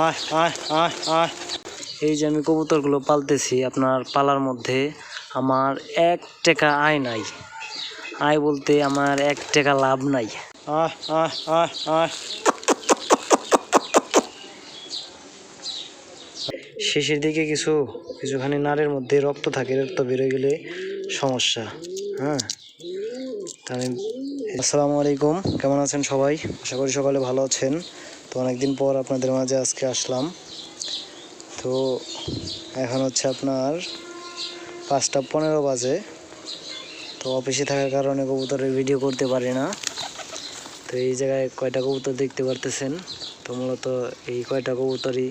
আয় আয় আয় আয়। এই যে আমি কবুতরগুলো পালতেছি, আপনার পালার মধ্যে আমার 1 টাকা আয় নাই। আয় বলতে আমার 1 টাকা লাভ নাই। আয় আয় আয় আয়। শেষের দিকে কিছুখানি নাড়ের মধ্যে রক্ত থাকে, রক্ত বেরোয় গেলে সমস্যা। হ্যাঁ, আমি আসসালামু আলাইকুম, কেমন আছেন সবাই? আশা করি সকালে ভালো আছেন। তো অনেকদিন পর আপনাদের মাঝে আজকে আসলাম। তো এখন হচ্ছে আপনার 5:15 বাজে। তো অফিসে থাকার কারণে কবুতরের ভিডিও করতে পারি না। তো এই জায়গায় কয়টা কবুতর দেখতে পারতেছেন। তো মূলত এই কয়টা কবুতরই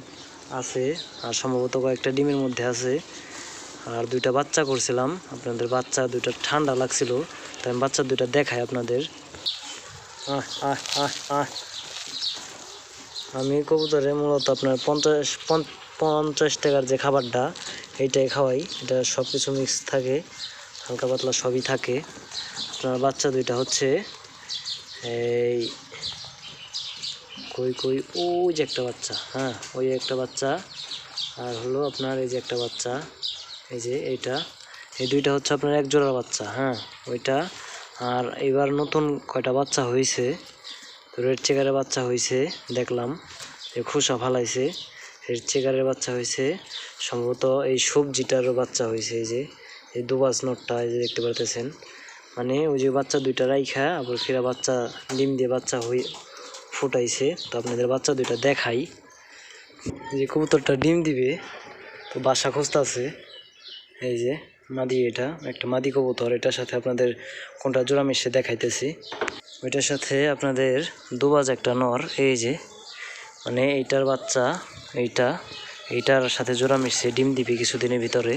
আছে, আর সম্ভবত কয়েকটা ডিমের মধ্যে আছে। আর 2টা বাচ্চা করছিলাম, আপনাদের বাচ্চা 2টা ঠান্ডা লাগছিল, তাই আমি বাচ্চা 2টা দেখাই আপনাদের। আমি কবুতরে মূলত আপনার 50 টাকার যে খাবারটা এইটাই খাওয়াই। এটা সব কিছু মিক্স থাকে, হালকা পাতলা সবই থাকে। আপনার বাচ্চা 2টা হচ্ছে এই কই ওই যে একটা বাচ্চা, হ্যাঁ ওই একটা বাচ্চা, আর হলো আপনার এই যে একটা বাচ্চা, এই যে এইটা, এই 2টা হচ্ছে আপনার 1 জোড়ার বাচ্চা। হ্যাঁ ওইটা। আর এবার নতুন কয়টা বাচ্চা হয়েছে, রেড চেকারের বাচ্চা হয়েছে, দেখলাম যে খোসা ফালাইছে। রেড চেকারের বাচ্চা হয়েছে, সম্ভবত এই সবজিটারও বাচ্চা হয়েছে। এই যে এই দুবাস নটটা এই যে দেখতে পারতেছেন, মানে ওই যে বাচ্চা 2টা রাইখা আবার ফেরা বাচ্চা ডিম দিয়ে বাচ্চা ফুটাইছে। তো আপনাদের বাচ্চা 2টা দেখাই। যে কবুতরটা ডিম দিবে, তো বাসা খুঁজতেছে। এই যে মাদি, এটা একটা মাদি কবুতর। এটার সাথে আপনাদের কোনটা জোড়া মিশে দেখাইতেছি। ওইটার সাথে আপনাদের দুবাজ একটা নর, এই যে মানে এইটার বাচ্চা এইটার সাথে জোড়া মিশছে, ডিম দিবে কিছুদিনের ভিতরে।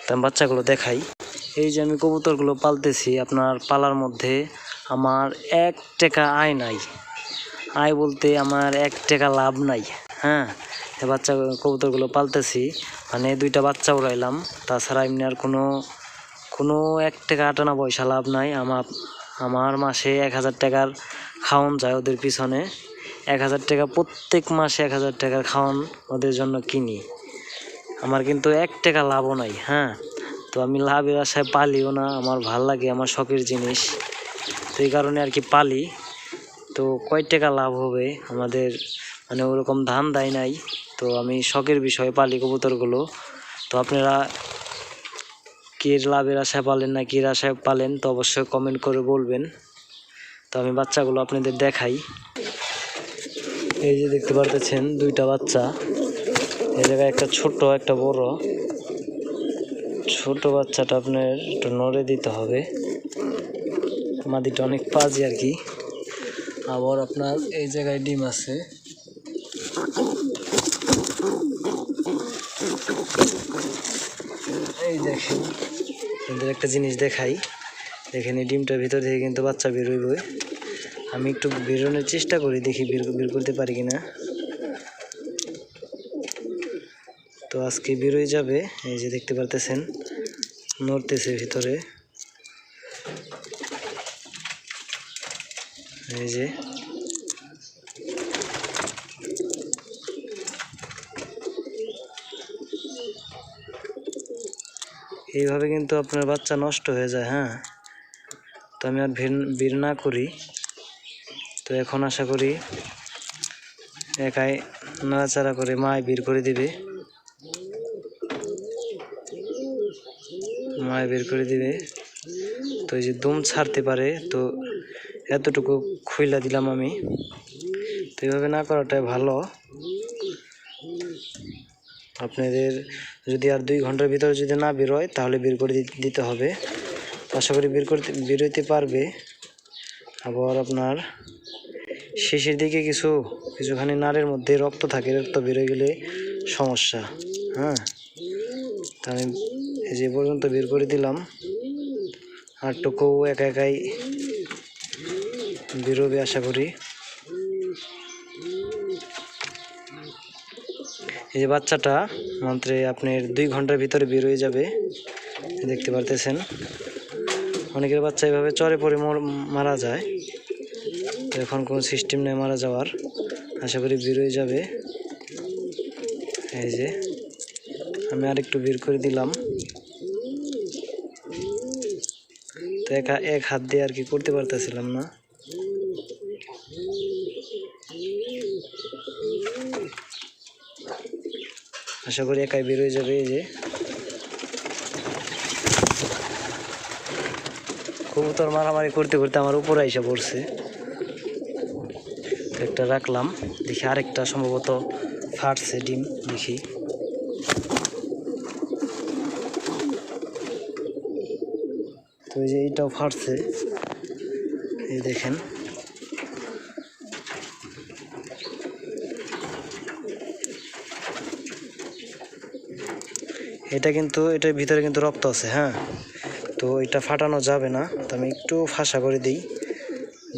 তো আমি বাচ্চাগুলো দেখাই। এই যে আমি কবুতরগুলো পালতেছি, আপনার পালার মধ্যে আমার 1 টাকা আয় নাই। আয় বলতে আমার 1 টাকা লাভ নাই। হ্যাঁ, বাচ্চা কবুতরগুলো পালতেছি, মানে 2টা বাচ্চা উড়াইলাম, তাছাড়া এমনি আর কোনো 1 টাকা আটানা পয়সা লাভ নাই। আমার মাসে 1000 টাকার খাওয়ান যায় ওদের পিছনে। 1000 টাকা প্রত্যেক মাসে 1000 টাকার খাওয়ান ওদের জন্য কিনি। আমার কিন্তু 1 টাকা লাভও নাই। হ্যাঁ, তো আমি লাভের আশায় পালিও না, আমার ভাল লাগে, আমার শখের জিনিস, তো এই কারণে আর কি পালি। তো কয় টাকা লাভ হবে আমাদের মানে ওরকম ধান দেয় নাই। তো আমি শখের বিষয়ে পালি কবুতরগুলো। তো আপনারা কে লাভের আশায় পালেন না কি আশায় পালেন, তো অবশ্যই কমেন্ট করে বলবেন। তো আমি বাচ্চাগুলো আপনাদের দেখাই। এই যে দেখতে পারতেছেন 2টা বাচ্চা। এই জায়গায় একটা ছোট একটা বড়। ছোট বাচ্চাটা আপনার একটু নড়ে দিতে হবে, মাদিটা অনেক পাজি আর কি। আবার আপনার এই জায়গায় ডিম আছে। এই দেখেন, এদের একটা জিনিস দেখাই। দেখেন এই ডিমটার ভিতর থেকে কিন্তু বাচ্চা বেরোইবে। আমি একটু বেরোনোর চেষ্টা করি, দেখি বের করতে পারি কিনা। তো আজকে বেরোয় যাবে। এই যে দেখতে পারতেছেন নড়তেছে ভিতরে। এই যে এইভাবে কিন্তু আপনার বাচ্চা নষ্ট হয়ে যায়। হ্যাঁ, তো আমি আর বের না করি। তো এখন আশা করি একাই নাড়াচাড়া করে মায় বের করে দিবে। তো এই যে দম ছাড়তে পারে, তো এতটুকু খুইলা দিলাম আমি। তো এইভাবে না করাটাই ভালো। আপনাদের যদি আর 2 ঘন্টার ভিতরে যদি না বেরোয়, তাহলে বের করে দিতে হবে। আশা করি বেরোতে পারবে। আবার আপনার শেষের দিকে কিছুখানি নাড়ের মধ্যে রক্ত থাকে, রক্ত বেরোয় গেলে সমস্যা। হ্যাঁ, তা আমি এই যে পর্যন্ত বের করে দিলাম, আর টুকু একাই বেরোবে আশা করি। এই যে বাচ্চাটা মাত্র আপনার 2 ঘন্টার ভিতরে বের হয়ে যাবে, দেখতে পারতেছেন। অনেকের বাচ্চা এভাবে চরে পড়ে মারা যায়, তো এখন কোনো সিস্টেম নেই মারা যাওয়ার। আশা করি বের হয়ে যাবে। এই যে আমি আরেকটু বের করে দিলাম। তো এক হাত দিয়ে আর কি করতে পারতেছিলাম না। আশা করি একাই বের হয়ে যাবে। এই যে কবুতর মারামারি করতে করতে আমার উপরে আইসা পড়ছে। তো একটা রাখলাম, দেখি আরেকটা সম্ভবত ফাটছে ডিম, দেখি। তো এই যে এইটাও ফাটছে, এই দেখেন। এটা কিন্তু এটার ভিতরে কিন্তু রক্ত আছে, হ্যাঁ। তো এটা ফাটানো যাবে না, তো আমি একটু ফাঁসা করে দিই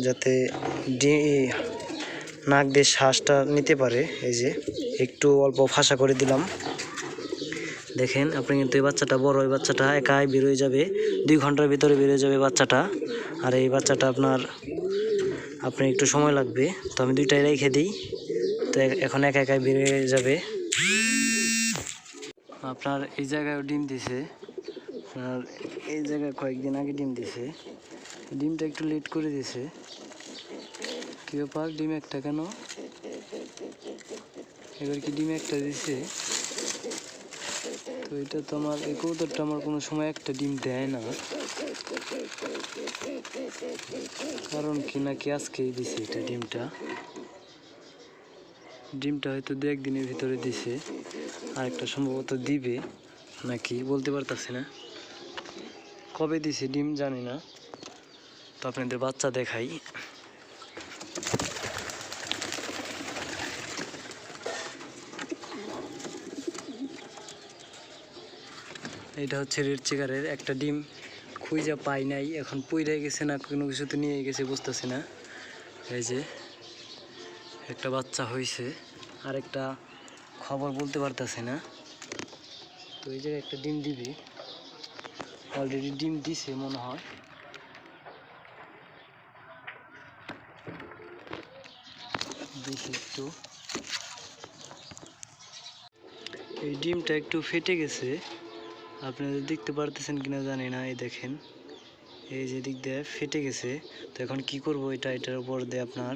যাতে নাক দিয়ে শ্বাসটা নিতে পারে। এই যে একটু অল্প ফাঁসা করে দিলাম। দেখেন আপনি কিন্তু এই বাচ্চাটা বড়, এই বাচ্চাটা একাই বেরোয় যাবে, 2 ঘন্টার ভিতরে বেরোয় যাবে বাচ্চাটা। আর এই বাচ্চাটা আপনার একটু সময় লাগবে। তো আমি 2টাই রেখে দিই। তো এখন একাই বেরিয়ে যাবে। আপনার এই জায়গায় ডিম দিছে, আর এই জায়গায় কয়েকদিন আগে ডিম দিছে। ডিমটা একটু লেট করে দিছে। কি ব্যাপার, ডিম একটা কেন? এবার কি ডিম একটা দিছে? তো এটা তো আমার এই কবুতরটা আমার কোনো সময় একটা ডিম দেয় না, কারণ কি নাকি আজকেই দিছে এটা ডিমটা হয়তো 2-1 দিনের ভিতরে দিছে, আর একটা সম্ভবত দিবে নাকি বলতে পারতাছি না। কবে দিছে ডিম জানি না। তো আপনাদের বাচ্চা দেখাই। এটা হচ্ছে রেড চেকারের একটা ডিম, খুঁজে পাই নাই, এখন পইড়ে গেছে না কোনো কিছুতে নিয়ে গেছে বুঝতেছি না। এই যে একটা বাচ্চা হয়েছে, আর একটা খবর বলতে পারতেছি না। তো এই জায়গায় একটা ডিম দিবি, অলরেডি ডিম দিছে মনে হয়। দেখি একটু, এই ডিমটা একটু ফেটে গেছে, আপনারা দেখতে পারতেছেন কিনা জানি না। এই দেখেন, এই যে দিক দিয়ে ফেটে গেছে। তো এখন কি করব, এটার উপর দিয়ে আপনার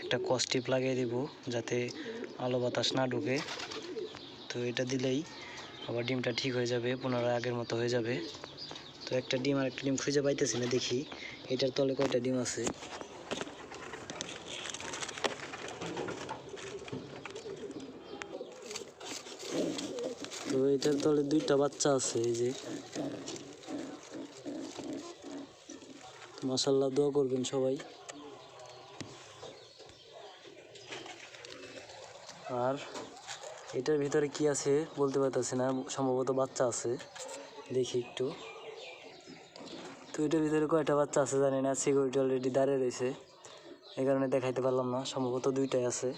একটা কস্টিপ লাগিয়ে দেব যাতে আলো বাতাস না ঢুকে। তো এটা দিলেই আবার ডিমটা ঠিক হয়ে যাবে, পুনরায় আগের মতো হয়ে যাবে। তো একটা ডিম আর একটা ডিম খুঁজে পাইতেছি না, দেখি এটার তলে কয়টা ডিম আছে। তো এটার তলে 2টা বাচ্চা আছে। এই যে মাশাআল্লাহ, দোয়া করবেন সবাই। আর এটার ভিতরে কি আছে বলতে পারতেছি না, সম্ভবত বাচ্চা আছে, দেখি একটু। তো এটার ভিতরে কয়টা বাচ্চা আছে জানি না, সিকিউরিটি অলরেডি দাঁড়িয়ে রয়েছে, এই কারণে দেখাইতে পারলাম না। সম্ভবত 2টাই আছে।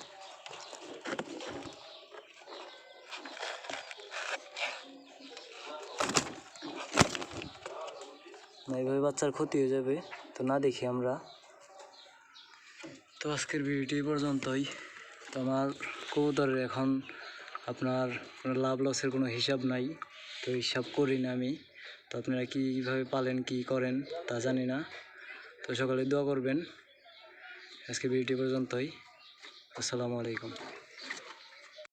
না, এইভাবে বাচ্চার ক্ষতি হয়ে যাবে, তো না দেখি আমরা। তো আজকের ভিডিওটি পর্যন্তই। তো আমার কবুতরের এখন আপনার কোনো লাভ লসের কোনো হিসাব নাই, তো হিসাব করি না আমি। তো আপনারা কীভাবে পালেন, কি করেন তা জানি না। তো সকালে দোয়া করবেন। আজকের ভিডিওটি পর্যন্তই। আসসালামু আলাইকুম।